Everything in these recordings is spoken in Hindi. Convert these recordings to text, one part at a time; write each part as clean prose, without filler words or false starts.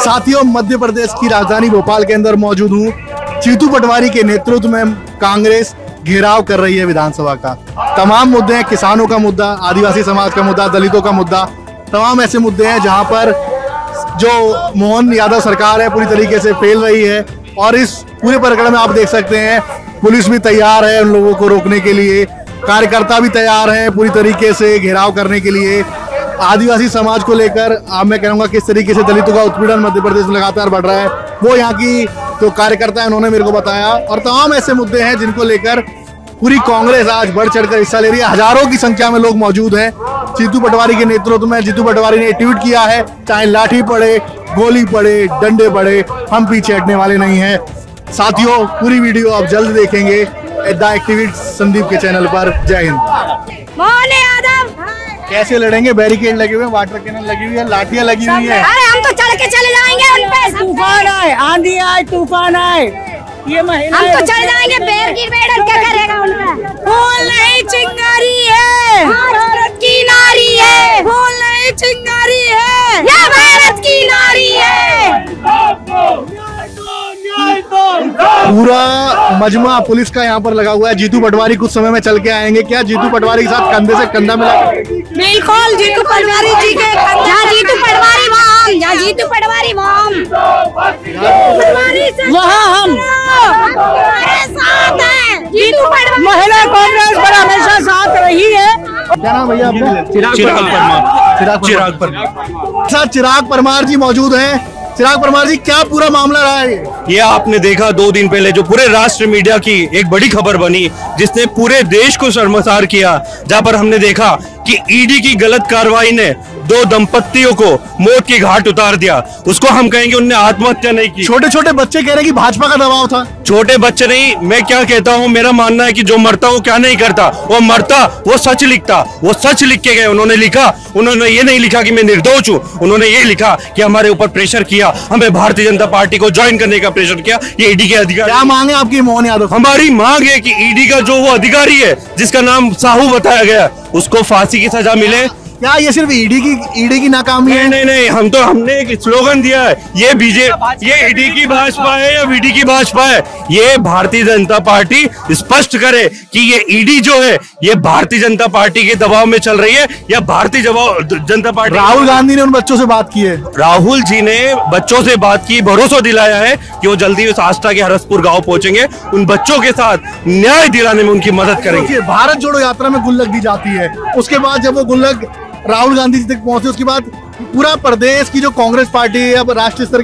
साथियों, मध्य प्रदेश की राजधानी भोपाल के अंदर मौजूद हूँ। जीतू पटवारी के नेतृत्व में कांग्रेस घेराव कर रही है विधानसभा का। तमाम मुद्दे हैं, किसानों का मुद्दा, आदिवासी समाज का मुद्दा, दलितों का मुद्दा, तमाम ऐसे मुद्दे हैं जहां पर जो मोहन यादव सरकार है पूरी तरीके से फेल रही है। और इस पूरे प्रकरण में आप देख सकते हैं पुलिस भी तैयार है उन लोगों को रोकने के लिए, कार्यकर्ता भी तैयार है पूरी तरीके से घेराव करने के लिए। आदिवासी समाज को लेकर मैं कहूँगा किस तरीके से दलितों का उत्पीड़न मध्य प्रदेश में लगातार बढ़ रहा है, वो यहाँ की जो कार्यकर्ता है उन्होंने मेरे को बताया। और तमाम ऐसे मुद्दे हैं जिनको लेकर पूरी कांग्रेस आज बढ़ चढ़कर हिस्सा ले रही है। हजारों की संख्या में लोग मौजूद हैं जीतू पटवारी के नेतृत्व में। जीतू पटवारी ने ट्वीट किया है, चाहे लाठी पड़े, गोली पड़े, डंडे पड़े, हम पीछे हटने वाले नहीं हैं। साथियों, पूरी वीडियो आप जल्द देखेंगे द एक्टिविस्ट संदीप के चैनल पर। जय हिंद। मोहन यादव कैसे लड़ेंगे? बैरिकेड लगे हुए, वाटर कैनन लगी हुई है, लाठियां लगी हुई है। अरे हम तो चढ़ के चले जाएंगे उन पे। तूफान आए, आंधी आए, तूफान आए, ये महिला हम तो चढ़ जाएंगे। बैरिकेड क्या करेगा उनका? फूल नहीं चिंगारी है, भारत की नारी है, फूल नहीं चिंगारी है, यह भारत की नारी है। पूरा मजमा पुलिस का यहाँ पर लगा हुआ है। जीतू पटवारी कुछ समय में चल के आएंगे। क्या जीतू पटवारी के साथ कंधे से कंधा मिला? बिल्कुल जीतू पटवारी जी के जहाँ जीतू पटवारी वहाँ हम, जहाँ जीतू पटवारी वहाँ हम, वहाँ हम हमारे साथ हैं। जीतू पटवारी महिला कांग्रेस पर हमेशा साथ रही है। क्या नाम भैया आपका? चिराग परमार। साथ चिराग परमार जी मौजूद हैं। चिराग परमार जी, क्या पूरा मामला रहा है? ये आपने देखा 2 दिन पहले जो पूरे राष्ट्र मीडिया की एक बड़ी खबर बनी जिसने पूरे देश को शर्मसार किया, जहां पर हमने देखा कि ईडी की गलत कार्रवाई ने 2 दंपत्तियों को मौत की घाट उतार दिया। उसको हम कहेंगे उनने आत्महत्या नहीं की। छोटे छोटे बच्चे कह रहे हैं कि भाजपा का दबाव था। छोटे बच्चे नहीं, मैं क्या कहता हूँ, मेरा मानना है कि जो मरता वो क्या नहीं करता, वो मरता वो सच लिखता। वो सच लिख के गए। उन्होंने लिखा, उन्होंने ये नहीं लिखा कि मैं निर्दोष हूँ, उन्होंने ये लिखा कि हमारे ऊपर प्रेशर किया, हमें भारतीय जनता पार्टी को ज्वाइन करने का प्रेशर किया। ये ईडी के अधिकारी। क्या मांगे आपकी मोहन यादव? हमारी मांग है कि ईडी का जो वो अधिकारी है जिसका नाम साहू बताया गया, उसको फांसी की सजा मिले। क्या ये सिर्फ ईडी की नाकामी है? नहीं, हमने एक स्लोगन दिया है, ये ये ईडी की भाजपा है या वीडी की भाजपा है? ये भारतीय जनता पार्टी स्पष्ट करे कि ये ईडी जो है ये भारतीय जनता पार्टी के दबाव में चल रही है या भारतीय जनता पार्टी। राहुल गांधी ने उन बच्चों से बात की है। राहुल जी ने बच्चों से बात की, भरोसा दिलाया है कि वो जल्दी उस आस्था के हरसपुर गांव पहुंचेंगे, उन बच्चों के साथ न्याय दिलाने में उनकी मदद करेंगे। भारत जोड़ो यात्रा में गुल्लक दी जाती है, उसके बाद जब वो गुल्लक राहुल गांधी जी तक पहुंचे, उसके बाद पूरा प्रदेश की जो कांग्रेस पार्टी है, अब राष्ट्रीय स्तर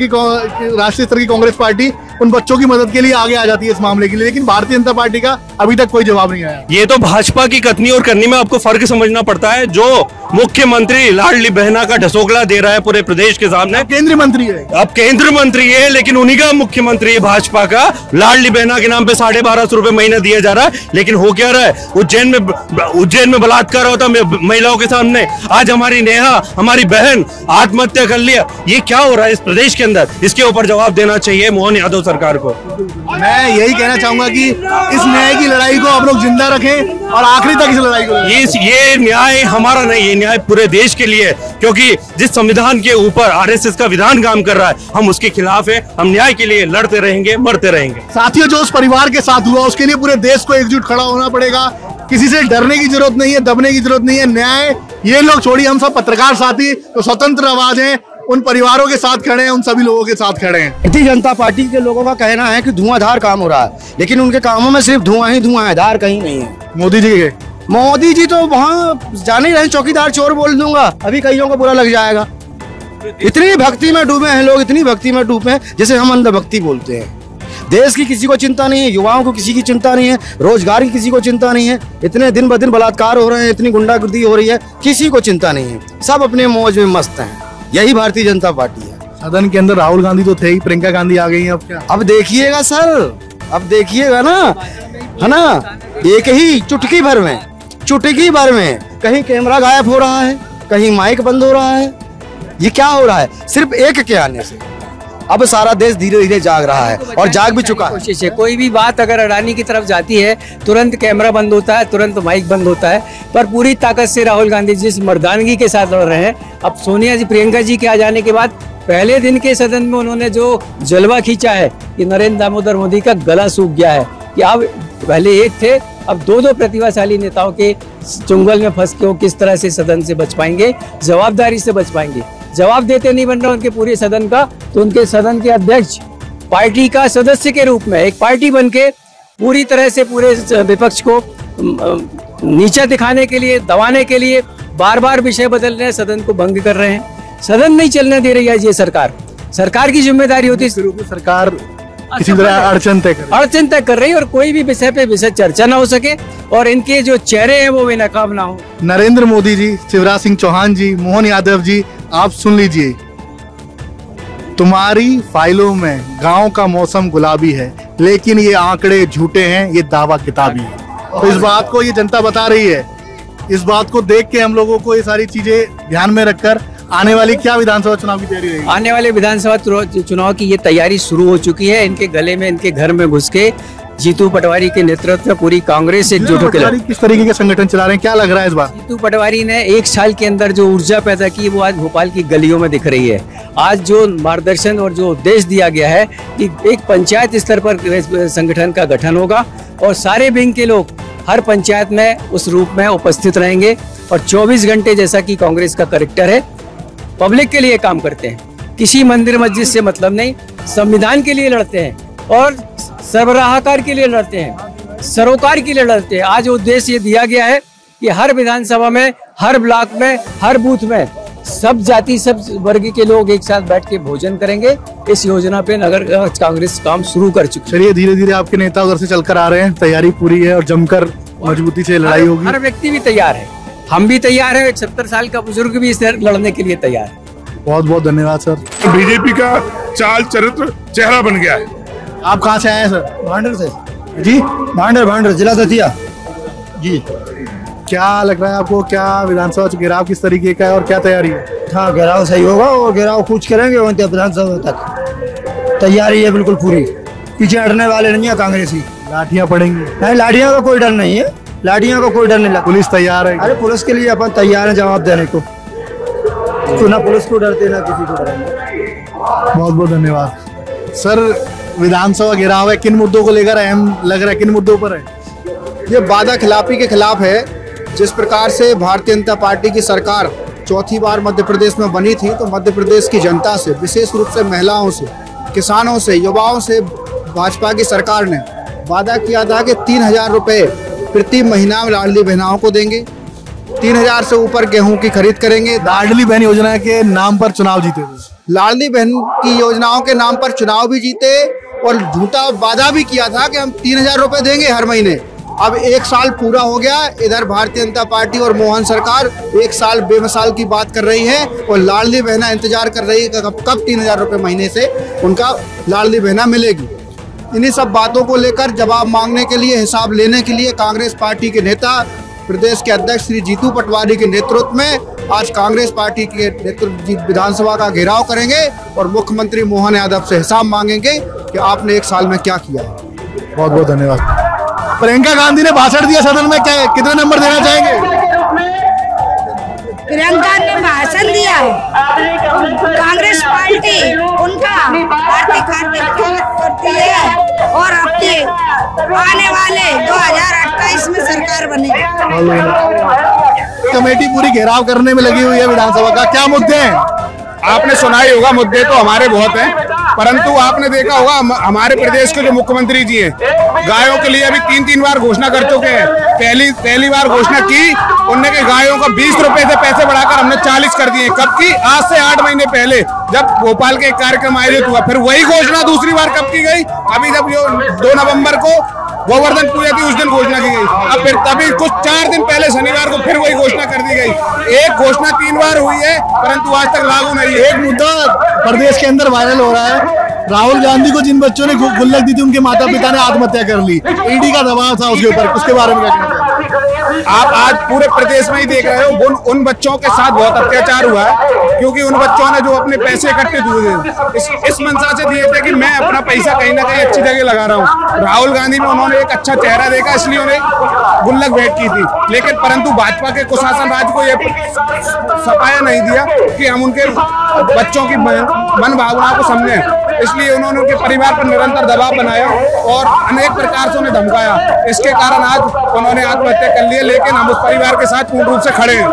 की कांग्रेस पार्टी उन बच्चों की मदद के लिए आगे आ जाती है इस मामले के लिए। लेकिन भारतीय जनता पार्टी का अभी तक कोई जवाब नहीं आया। ये तो भाजपा की कथनी और करनी में आपको फर्क समझना पड़ता है। जो मुख्यमंत्री लाडली बहना का ढसोकला दे रहा है पूरे प्रदेश के सामने, केंद्रीय मंत्री है, अब केंद्र मंत्री है, लेकिन उन्हीं का मुख्यमंत्री है भाजपा का। लाडली बहना के नाम पे 1250 रुपए महीना दिया जा रहा है, लेकिन हो क्या रहा है? उज्जैन में बलात्कार होता महिलाओं के सामने। आज हमारी नेहा, हमारी बहन आत्महत्या कर लिया। ये क्या हो रहा है इस प्रदेश के अंदर? इसके ऊपर जवाब देना चाहिए मोहन यादव सरकार को। मैं यही कहना चाहूंगा कि इस न्याय की लड़ाई को आप लोग जिंदा रखें और आखिरी तक इस लड़ाई को। ये न्याय हमारा नहीं, ये न्याय पूरे देश के लिए है, क्योंकि जिस संविधान के ऊपर आरएसएस का विधान काम कर रहा है, हम उसके खिलाफ है। हम न्याय के लिए लड़ते रहेंगे, मरते रहेंगे। साथियों, जो उस परिवार के साथ हुआ उसके लिए पूरे देश को एकजुट खड़ा होना पड़ेगा। किसी से डरने की जरूरत नहीं है, दबने की जरूरत नहीं है। न्याय ये लोग छोड़िए, हम सब पत्रकार साथी तो स्वतंत्र आवाज हैं, उन परिवारों के साथ खड़े हैं, उन सभी लोगों के साथ खड़े हैं। भारतीय जनता पार्टी के लोगों का कहना है कि धुआंधार काम हो रहा है, लेकिन उनके कामों में सिर्फ धुआं ही धुआं है, धार कहीं नहीं है। मोदी जी तो वहाँ जाने ही रहे, चौकीदार चोर बोल दूंगा, अभी कईयों को बुरा लग जाएगा। इतनी भक्ति में डूबे हैं लोग, इतनी भक्ति में डूबे हैं जिसे हम अंधभक्ति बोलते हैं। देश की किसी को चिंता नहीं है, युवाओं को किसी की चिंता नहीं है, रोजगार की किसी को चिंता नहीं है। इतने दिन ब दिन बलात्कार हो रहे हैं, इतनी गुंडागर्दी हो रही है, किसी को चिंता नहीं है। सब अपने मौज में मस्त हैं। यही भारतीय जनता पार्टी है। सदन के अंदर राहुल गांधी तो थे ही, प्रियंका गांधी आ गई हैं, अब क्या? अब देखिएगा सर, अब देखिएगा ना, है ना, एक ही चुटकी भर में कहीं कैमरा गायब हो रहा है, कहीं माइक बंद हो रहा है। ये क्या हो रहा है? सिर्फ एक के आने से अब सारा देश धीरे धीरे जाग रहा है और जाग भी चुका है। कोशिश है, कोई भी बात अगर अडानी की तरफ जाती है तुरंत कैमरा बंद होता है, तुरंत माइक बंद होता है। पर पूरी ताकत से राहुल गांधी जिस मर्दानगी के साथ लड़ रहे हैं, अब सोनिया जी, प्रियंका जी के आ जाने के बाद पहले दिन के सदन में उन्होंने जो जलवा खींचा है कि नरेंद्र दामोदर मोदी का गला सूख गया है, कि अब पहले एक थे, अब दो प्रतिभाशाली नेताओं के चुंगल में फंस के वो किस तरह से सदन से बच पाएंगे, जवाबदारी से बच पाएंगे। जवाब देते नहीं बन रहा उनके पूरे सदन का, तो उनके सदन के अध्यक्ष पार्टी का सदस्य के रूप में एक पार्टी बन के पूरी तरह से पूरे विपक्ष को नीचा दिखाने के लिए, दबाने के लिए बार बार विषय बदल रहे हैं, सदन को भंग कर रहे हैं। सदन नहीं चलने दे रही है ये सरकार की जिम्मेदारी होती है। सरकार किसी तरह अड़चन तय कर रही है और कोई भी विषय पे विषय चर्चा ना हो सके और इनके जो चेहरे हैं वो बेनकाब ना हो। नरेंद्र मोदी जी, शिवराज सिंह चौहान जी, मोहन यादव जी, आप सुन लीजिए, तुम्हारी फाइलों में गांव का मौसम गुलाबी है, लेकिन ये आंकड़े झूठे हैं, ये दावा किताबी है। तो इस बात को ये जनता बता रही है। इस बात को देख के हम लोगों को ये सारी चीजें ध्यान में रखकर आने वाली क्या विधानसभा चुनाव की तैयारी रहेगी? आने वाले विधानसभा चुनाव की ये तैयारी शुरू हो चुकी है। इनके गले में, इनके घर में घुस के जीतू पटवारी के नेतृत्व में पूरी कांग्रेस एकजुट होकर किस तरीके के संगठन चला रहे हैं, क्या लग रहा है इस बार? जीतू पटवारी ने एक साल के अंदर जो ऊर्जा पैदा की वो आज भोपाल की गलियों में दिख रही है। आज जो मार्गदर्शन और जो उद्देश्य दिया गया है कि एक पंचायत स्तर पर संगठन का गठन होगा और सारे विंग के लोग हर पंचायत में उस रूप में उपस्थित रहेंगे और 24 घंटे, जैसा कि कांग्रेस का कैरेक्टर है, पब्लिक के लिए काम करते हैं। किसी मंदिर मस्जिद से मतलब नहीं, संविधान के लिए लड़ते हैं और सरबराहकार के लिए लड़ते हैं, सरोकार के लिए लड़ते हैं। आज उद्देश्य ये दिया गया है कि हर विधानसभा में, हर ब्लॉक में, हर बूथ में सब जाति, सब वर्ग के लोग एक साथ बैठ के भोजन करेंगे। इस योजना पे नगर कांग्रेस काम शुरू कर चुकी है। चलिए, धीरे धीरे आपके नेता उधर से चलकर आ रहे हैं, तैयारी पूरी है और जमकर मजबूती से लड़ाई होगी। हर व्यक्ति भी तैयार है, हम भी तैयार है, 70 साल का बुजुर्ग भी इससे लड़ने के लिए तैयार है। बहुत बहुत धन्यवाद सर। बीजेपी का चाल चरित्र चेहरा बन गया है। आप कहाँ से आए हैं सर? भांडर से जी, भांडर जिला दतिया जी। क्या लग रहा है आपको, क्या विधानसभा घेराव किस तरीके का है और क्या तैयारी है? हाँ, घेराव सही होगा और घेराव कुछ करेंगे विधानसभा तक। तैयारी है बिल्कुल पूरी, पीछे हटने वाले नहीं है कांग्रेसी। लाठियां पड़ेंगी? नहीं, लाठियों का कोई डर नहीं है, लाठियों का कोई डर नहीं लगता। पुलिस तैयार है? अरे पुलिस के लिए अपन तैयार है जवाब देने को, तो ना पुलिस को डरते ना किसी को डरेंगे। बहुत बहुत धन्यवाद सर। विधानसभा घेराव है, किन मुद्दों को लेकर अहम लग रहा है, किन मुद्दों पर है? ये वादा खिलाफी के खिलाफ है। जिस प्रकार से भारतीय जनता पार्टी की सरकार चौथी बार मध्य प्रदेश में बनी थी, तो मध्य प्रदेश की जनता से, विशेष रूप से महिलाओं से, किसानों से, युवाओं से भाजपा की सरकार ने वादा किया था कि 3,000 रुपये प्रति महीना लाडली बहनाओं को देंगे, 3,000 से ऊपर गेहूं की खरीद करेंगे। लाडली बहन योजना के नाम पर चुनाव जीते थे, लाडली बहन की योजनाओं के नाम पर चुनाव भी जीते और झूठा वादा भी किया था कि हम 3,000 रुपये देंगे हर महीने। अब 1 साल पूरा हो गया, इधर भारतीय जनता पार्टी और मोहन सरकार 1 साल बेमिसाल की बात कर रही है और लाडली बहना इंतजार कर रही है कि कब 3,000 रुपये महीने से उनका लाडली बहना मिलेगी। इन्हीं सब बातों को लेकर जवाब मांगने के लिए, हिसाब लेने के लिए कांग्रेस पार्टी के नेता, प्रदेश के अध्यक्ष श्री जीतू पटवारी के नेतृत्व में आज कांग्रेस पार्टी के नेतृत्व विधानसभा का घेराव करेंगे और मुख्यमंत्री मोहन यादव से हिसाब मांगेंगे कि आपने 1 साल में क्या किया। बहुत बहुत धन्यवाद। प्रियंका गांधी ने भाषण दिया सदन में, क्या कितने नंबर देना चाहेंगे? प्रियंका ने भाषण दिया है, कांग्रेस पार्टी उनका आर्थिक करती है और अपने आने वाले 2028 में सरकार बनेगी। कमेटी पूरी घेराव करने में लगी हुई है विधानसभा का, क्या मुद्दे हैं? आपने सुना ही होगा, मुद्दे तो हमारे बहुत हैं, परंतु आपने देखा होगा हमारे प्रदेश के जो मुख्यमंत्री जी हैं, गायों के लिए अभी 3-3 बार घोषणा कर चुके हैं। पहली बार घोषणा की उनने कि गायों को 20 रुपए से पैसे बढ़ाकर हमने 40 कर दिए। कब की? आज से 8 महीने पहले, जब भोपाल के एक कार्यक्रम आयोजित हुआ। फिर वही घोषणा दूसरी बार कब की गई? अभी जब 2 नवंबर को गोवर्धन पूजा थी, उस दिन घोषणा की गई। अब फिर तभी कुछ 4 दिन पहले शनिवार को फिर वही घोषणा कर दी गई। एक घोषणा 3 बार हुई है, परंतु आज तक लागू नहीं है। एक मुद्दा प्रदेश के अंदर वायरल हो रहा है, राहुल गांधी को जिन बच्चों ने गुल्लक दी थी, उनके माता पिता ने आत्महत्या कर ली। ईडी का दबाव था उसके ऊपर, उसके बारे में क्या कहना चाहिए? आप आज पूरे प्रदेश में ही देख रहे हो उन बच्चों के साथ बहुत अत्याचार हुआ है, क्योंकि उन बच्चों ने जो अपने पैसे इकट्ठे किए इस मंशा से दिए थे कि मैं अपना पैसा कहीं ना कहीं अच्छी जगह लगा रहा हूँ। राहुल गांधी में उन्होंने एक अच्छा चेहरा देखा, इसलिए उन्हें गुल्लक भेंट की थी, लेकिन परंतु भाजपा के कुशासन राज को यह सफाया नहीं दिया कि हम उनके बच्चों की मन भावनाओं को समझें। इसलिए उन्होंने उनके परिवार पर निरंतर दबाव बनाया और अनेक प्रकार से उन्हें धमकाया। इसके कारण आज उन्होंने आत्महत्या कर ली, लेकिन हम उस परिवार के साथ पूर्ण रूप से खड़े हैं।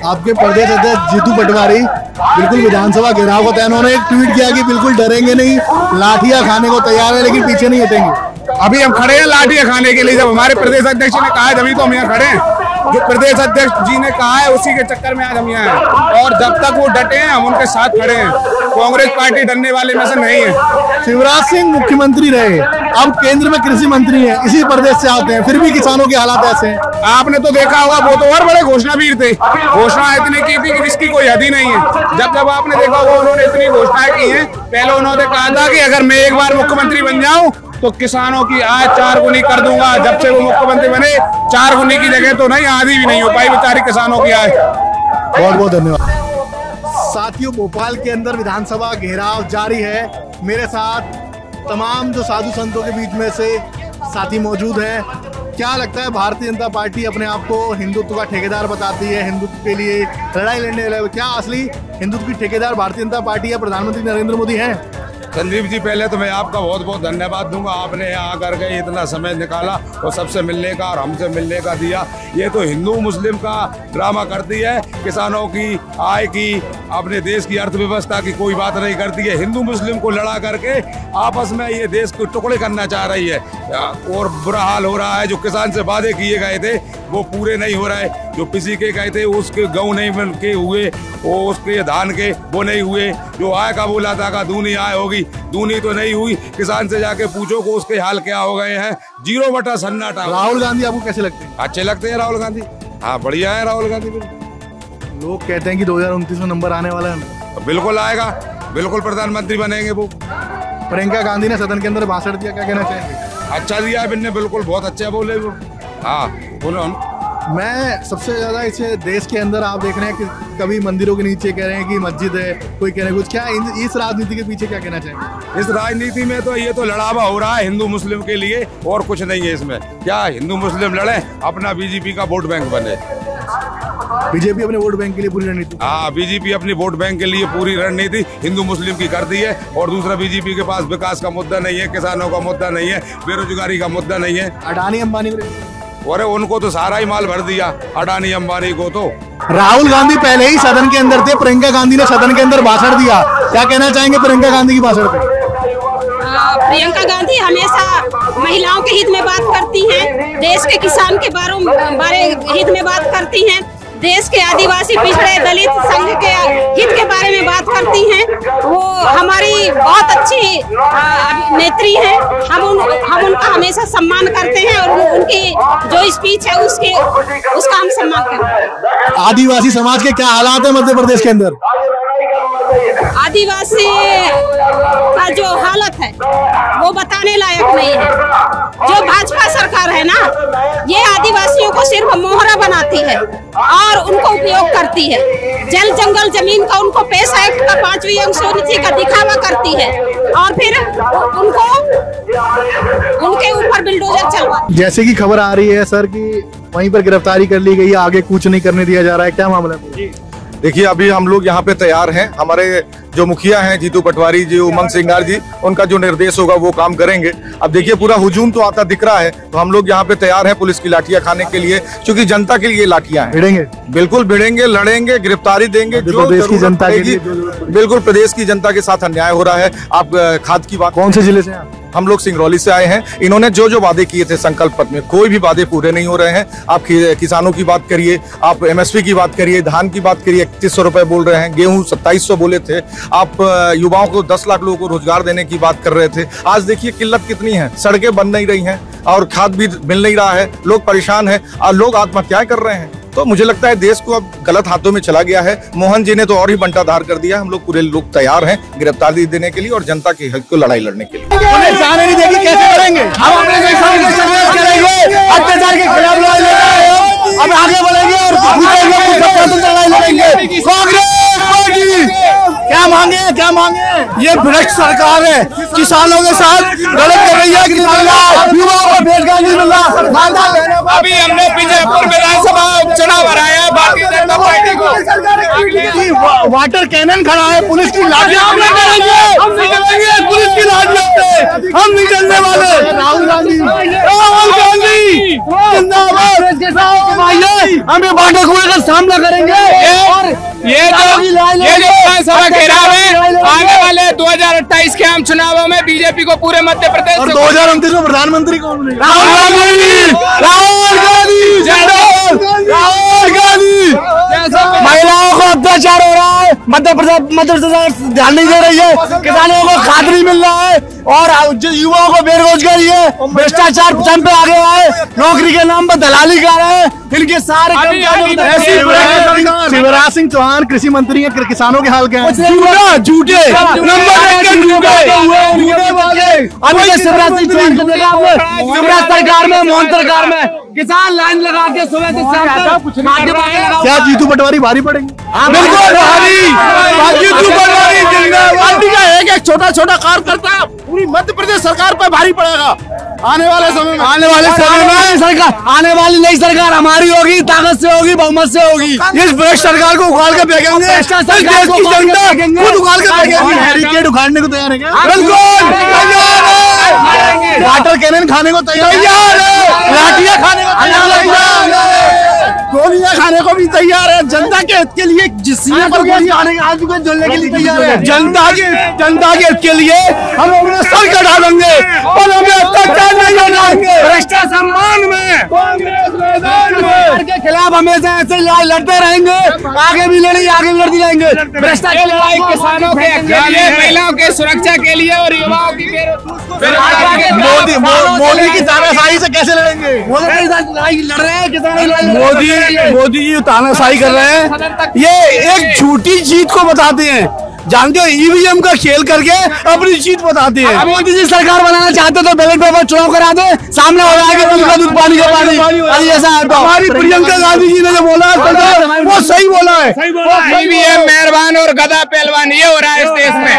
आपके प्रदेश अध्यक्ष जीतू पटवारी बिल्कुल विधानसभा घेराव को तय, उन्होंने एक ट्वीट किया कि बिल्कुल डरेंगे नहीं, लाठियां खाने को तैयार है लेकिन पीछे नहीं हटेंगे। अभी हम खड़े हैं लाठियां खाने के लिए। जब हमारे प्रदेश अध्यक्ष ने कहा है तभी तो हम यहाँ खड़े हैं। जो प्रदेश अध्यक्ष जी ने कहा है उसी के चक्कर में आज हम यहाँ हैं, और जब तक वो डटे हैं हम उनके साथ खड़े हैं। कांग्रेस पार्टी डरने वाले में से नहीं है। शिवराज सिंह मुख्यमंत्री रहे, अब केंद्र में कृषि मंत्री हैं, इसी प्रदेश से आते हैं, फिर भी किसानों के हालात ऐसे हैं। आपने तो देखा होगा, वो तो और बड़े घोषणावीर थे, घोषणा इतनी की थी कि जिसकी कोई हद ही नहीं है। जब आपने देखा होगा उन्होंने इतनी घोषणाएं की हैं। पहले उन्होंने कहा था कि अगर मैं एक बार मुख्यमंत्री बन जाऊं तो किसानों की आय 4 गुनी कर दूंगा। जब से वो मुख्यमंत्री बने 4 गुनी की जगह तो नहीं, आधी भी नहीं हो पाई बेचारी किसानों की आय। बहुत बहुत धन्यवाद। साथियों, भोपाल के अंदर विधानसभा घेराव जारी है। मेरे साथ तमाम जो साधु संतों के बीच में से साथी मौजूद हैं। क्या लगता है, भारतीय जनता पार्टी अपने आप को हिंदुत्व का ठेकेदार बताती है, हिंदुत्व के लिए लड़ाई लड़ने वाले, क्या असली हिंदुत्व की ठेकेदार भारतीय जनता पार्टी या प्रधानमंत्री नरेंद्र मोदी हैं? संदीप जी, पहले तो मैं आपका बहुत बहुत धन्यवाद दूंगा, आपने यहाँ आकर के इतना समय निकाला और सबसे मिलने का और हमसे मिलने का दिया। ये तो हिंदू मुस्लिम का ड्रामा करती है, किसानों की आय की, अपने देश की अर्थव्यवस्था की कोई बात नहीं करती है। हिंदू मुस्लिम को लड़ा करके आपस में ये देश को टुकड़े करना चाह रही है, और बुरा हाल हो रहा है। जो किसान से वादे किए गए थे वो पूरे नहीं हो रहे, जो किसी के गए थे उसके गेहूं नहीं बन के हुए, वो उसके धान के वो नहीं हुए। जो आय का बोला था का दूनी आय होगी, दूनी तो नहीं हुई। किसान से जाके पूछो को उसके हाल क्या हो गए हैं, 0 सन्नाटा। राहुल गांधी आपको कैसे लगते हैं? अच्छे लगते हैं राहुल गांधी, हाँ बढ़िया है राहुल गांधी। लोग कहते हैं कि 2029 में नंबर आने वाला है। बिल्कुल आएगा, बिल्कुल प्रधानमंत्री बनेंगे वो। प्रियंका गांधी ने सदन के अंदर भाषण दिया, क्या कहना चाहेंगे? अच्छा दिया है, बिल्कुल बहुत अच्छा बोले वो। हाँ बोलो। मैं सबसे ज्यादा इसे देश के अंदर आप देख रहे हैं कि कभी मंदिरों के नीचे कह रहे हैं कि मस्जिद है, कोई कह रहे हैं कुछ। क्या इस राजनीति के पीछे क्या कहना चाहेंगे? इस राजनीति में तो ये तो लड़ावा हो रहा है हिंदू मुस्लिम के लिए, और कुछ नहीं है इसमें। क्या हिंदू मुस्लिम लड़े, अपना बीजेपी का वोट बैंक बने। बीजेपी अपने वोट बैंक के लिए पूरी रणनीति, हाँ बीजेपी अपनी वोट बैंक के लिए पूरी रणनीति हिंदू मुस्लिम की करती है। और दूसरा, बीजेपी के पास विकास का मुद्दा नहीं है, किसानों का मुद्दा नहीं है, बेरोजगारी का मुद्दा नहीं है। अडानी अंबानी, अरे उनको तो सारा ही माल भर दिया अडानी अंबानी को। तो राहुल गांधी पहले ही सदन के अंदर थे, प्रियंका गांधी ने सदन के अंदर भाषण दिया, क्या कहना चाहेंगे प्रियंका गांधी की भाषण पे? प्रियंका गांधी हमेशा महिलाओं के हित में बात करती हैं, देश के किसान के बारे हित में बात करती हैं, देश के आदिवासी पिछड़े दलित संघ के हित के बारे में बात करती हैं। वो हमारी बहुत अच्छी नेत्री हैं। हम उनका हमेशा सम्मान करते हैं, और उनकी जो स्पीच है उसका हम सम्मान करते हैं। आदिवासी समाज के क्या हालात है मध्य प्रदेश के अंदर? आदिवासी का जो हालत है वो बताने लायक नहीं है। जो भाजपा सरकार है ना, ये आदिवासियों को सिर्फ मोहरा बनाती है और उनको उपयोग करती है। जल जंगल जमीन का उनको पेश एक्ट का 5वीं अनुसूची का दिखावा करती है, और फिर उनको उनके ऊपर बिल्डोजर चलवा। जैसे कि खबर आ रही है सर कि वहीं पर गिरफ्तारी कर ली गई है, आगे कुछ नहीं करने दिया जा रहा है, क्या मामला है? देखिए, अभी हम लोग यहाँ पे तैयार हैं। हमारे जो मुखिया हैं जीतू पटवारी जी, उमंग सिंगार जी, उनका जो निर्देश होगा वो काम करेंगे। अब देखिए, पूरा हुजूम तो आता दिख रहा है, तो हम लोग यहाँ पे तैयार हैं पुलिस की लाठियां खाने के लिए, क्योंकि जनता के लिए लाठियां हैं। भिड़ेंगे, बिल्कुल भिड़ेंगे, लड़ेंगे, गिरफ्तारी देंगे जो प्रदेश की जनता के लिए। बिल्कुल प्रदेश की जनता के साथ अन्याय हो रहा है। आप खाद की बात, कौन से जिले से? हम लोग सिंगरौली से आए हैं। इन्होंने जो जो वादे किए थे संकल्प पत्र में, कोई भी वादे पूरे नहीं हो रहे हैं। आप किसानों की बात करिए, आप MSP की बात करिए, धान की बात करिए, 3100 रुपए बोल रहे हैं, गेहूं 2700 बोले थे। आप युवाओं को 10 लाख लोगों को रोजगार देने की बात कर रहे थे। आज देखिए किल्लत कितनी है, सड़कें बन नहीं रही हैं और खाद भी मिल नहीं रहा है, लोग परेशान हैं और लोग आत्महत्याएं कर रहे हैं। तो मुझे लगता है देश को अब गलत हाथों में चला गया है। मोहन जी ने तो और ही बंटाधार कर दिया। हम लोग पूरे लोग तैयार हैं गिरफ्तारी देने के लिए और जनता के हक को लड़ाई लड़ने के लिए। नहीं देगी, कैसे करेंगे? हम अपने अत्याचार के खिलाफ लड़ाई लड़ रहे हैं। अब आगे बढ़ेंगे और लड़ाई लड़ेंगे। कांग्रेस पार्टी क्या मांगे? ये भ्रष्ट सरकार है, किसानों के साथ गलत कर रही है, युवाओं को रोजगार नहीं मिल रहा। अभी हमने बीजेपुर विधानसभा उपचुनाव हराया भारतीय जनता पार्टी को। वाटर कैनन खड़ा है, पुलिस की लाठियां हम नहीं करेंगे, पुलिस की लाठियों से हम नहीं करने वाले। राहुल गांधी जिंदाबाद, हम ये वाटर कुएं का सामना करेंगे। और ये जो विधानसभा घेराव है, आने वाले 2028 के आम चुनावों में बीजेपी को पूरे मध्य प्रदेश और 2029 में प्रधानमंत्री कौन बनेगा? राहुल गांधी। महिलाओं को अत्याचार हो रहा है, मध्य प्रदेश ध्यान नहीं दे रही है, किसानों को खाद नहीं मिल रहा है और युवाओं को बेरोजगारी है, भ्रष्टाचार चरम पे आ गया है, नौकरी के नाम पर दलाली कर रहे हैं। इनके सारे शिवराज सिंह चौहान कृषि मंत्री हैं, किसानों के हाल क्या है? झूठे शिवराज सिंह चौहान को देखा आपने? शिवराज सरकार में, मोहन सरकार में किसान लाइन लगा के सुबह से शाम तक। क्या जीतू पटवारी भारी पड़ेंगे? बिल्कुल भारी। जीतू पटवारी जिंदाबाद का एक छोटा कार्यकर्ता पूरी मध्य प्रदेश सरकार पर भारी पड़ेगा आने वाले समय में। आने वाली नई सरकार हमारी होगी, ताकत से होगी, बहुमत से होगी। इस भ्रष्ट सरकार को उखाड़ के फेंकेंगे, देश की जनता खुद उखाड़ के फेंकेगी। बैरिकेड उखाड़ने को तैयार है क्या? बिल्कुल वाटर कैनन खाने को तैयार है, लाठियां खाने को तैयार है, गोलियां खाने को भी तैयार है। जनता के हित के लिए जिसने पर गोलियां खाने के आदमी को जोड़ने के लिए तैयार है। जनता के हित के लिए हम अपने सर कटा देंगे और हमें अत्याचार नहीं होंगे। भ्रष्टाचार सम्मान में कांग्रेस के खिलाफ हमेशा ऐसे लड़ाई लड़ते रहेंगे, आगे भी लड़ती रहेंगे। भ्रष्टाचार की लड़ाई किसानों के लिए, महिलाओं के सुरक्षा के लिए और युवाओं की मोदी की तानाशाही से कैसे लड़ेंगे? लड़ाई लड़ रहे हैं किसान। मोदी जी तानाशाही कर रहे हैं, ये एक झूठी जीत को बताते हैं, जानते हो ईवीएम का खेल करके अपनी जीत बताते हैं। मोदी जी सरकार बनाना चाहते तो बैलेट पेपर चुनाव करा दे, सामने हो जाएगा उनका दूध पानी का पानी। ऐसा हमारी प्रियंका गांधी जी ने जो बोला वो सही बोला है। ईवीएम मेहरबान और गधा पहलवान ये हो रहा है इस देश में।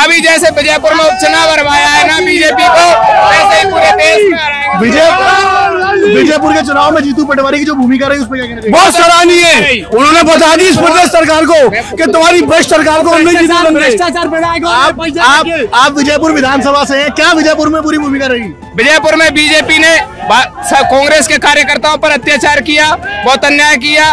अभी जैसे विजयपुर में उपचुनाव करवाया है ना बीजेपी को, वैसे ही पूरे देश में विजयपुर के चुनाव में जीतू पटवारी की जो भूमिका रही उस पर क्या कहना? बहुत सराहनीय है। उन्होंने बता दी इस प्रदेश सरकार को कि तुम्हारी भ्रष्ट सरकार को भ्रष्टाचार आप विजयपुर विधानसभा से हैं, क्या विजयपुर में पूरी भूमिका रही? विजयपुर में बीजेपी ने कांग्रेस के कार्यकर्ताओं पर अत्याचार किया, बहुत अन्याय किया।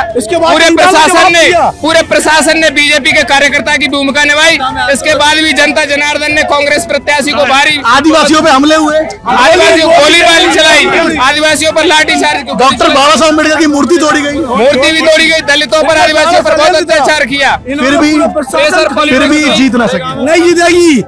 पूरे प्रशासन ने बीजेपी के कार्यकर्ता की भूमिका निभाई। इसके बाद भी जनता जनार्दन ने कांग्रेस प्रत्याशी को भारी, आदिवासियों पे हमले हुए, आदिवासियों को गोलीबारी चलाई, आदिवासियों पर लाठीचार्ज, डॉक्टर बाबा साहब अम्बेडकर की मूर्ति तोड़ी गई, मूर्ति भी तोड़ी गई, दलितों पर, आदिवासियों पर बहुत अत्याचार किया, फिर भी जीत ना सके। नहीं जीतेगी।